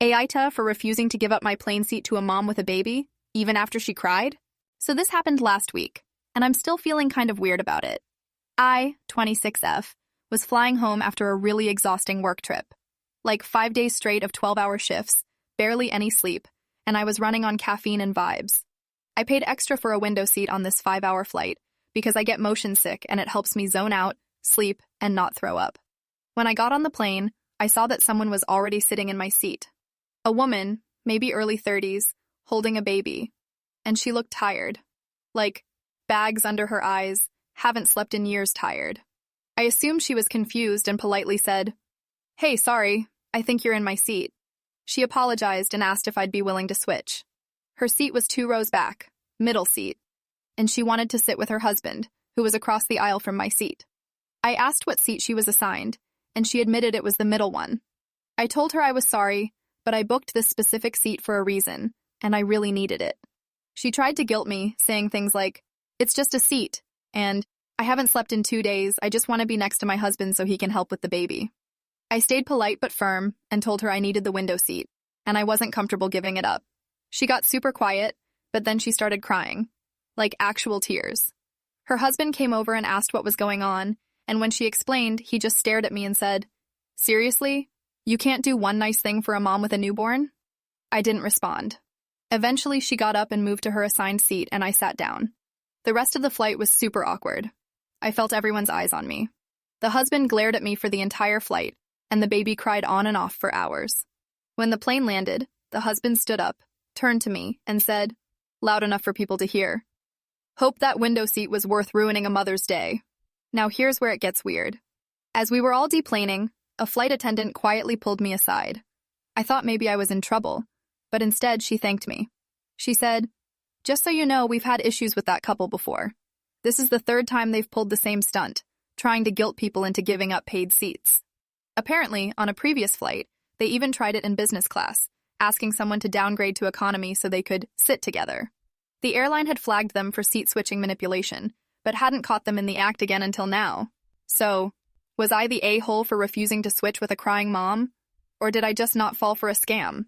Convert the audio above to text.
AITA for refusing to give up my plane seat to a mom with a baby, even after she cried? So this happened last week, and I'm still feeling kind of weird about it. I, 26F, was flying home after a really exhausting work trip. Like 5 days straight of 12-hour shifts, barely any sleep, and I was running on caffeine and vibes. I paid extra for a window seat on this 5-hour flight because I get motion sick and it helps me zone out, sleep, and not throw up. When I got on the plane, I saw that someone was already sitting in my seat. A woman, maybe early 30s, holding a baby. And she looked tired. Like, bags under her eyes, haven't slept in years tired. I assumed she was confused and politely said, "Hey, sorry, I think you're in my seat." She apologized and asked if I'd be willing to switch. Her seat was 2 rows back, middle seat, and she wanted to sit with her husband, who was across the aisle from my seat. I asked what seat she was assigned, and she admitted it was the middle one. I told her I was sorry, but I booked this specific seat for a reason, and I really needed it. She tried to guilt me, saying things like, "It's just a seat," and "I haven't slept in 2 days, I just want to be next to my husband so he can help with the baby." I stayed polite but firm and told her I needed the window seat, and I wasn't comfortable giving it up. She got super quiet, but then she started crying. Like actual tears. Her husband came over and asked what was going on, and when she explained, he just stared at me and said, "Seriously? You can't do one nice thing for a mom with a newborn?" I didn't respond. Eventually, she got up and moved to her assigned seat, and I sat down. The rest of the flight was super awkward. I felt everyone's eyes on me. The husband glared at me for the entire flight, and the baby cried on and off for hours. When the plane landed, the husband stood up, turned to me, and said, loud enough for people to hear, "Hope that window seat was worth ruining a mother's day." Now here's where it gets weird. As we were all deplaning, a flight attendant quietly pulled me aside. I thought maybe I was in trouble, but instead she thanked me. She said, "Just so you know, we've had issues with that couple before. This is the 3rd time they've pulled the same stunt, trying to guilt people into giving up paid seats." Apparently, on a previous flight, they even tried it in business class, asking someone to downgrade to economy so they could sit together. The airline had flagged them for seat-switching manipulation, but hadn't caught them in the act again until now. So, was I the a-hole for refusing to switch with a crying mom? Or did I just not fall for a scam?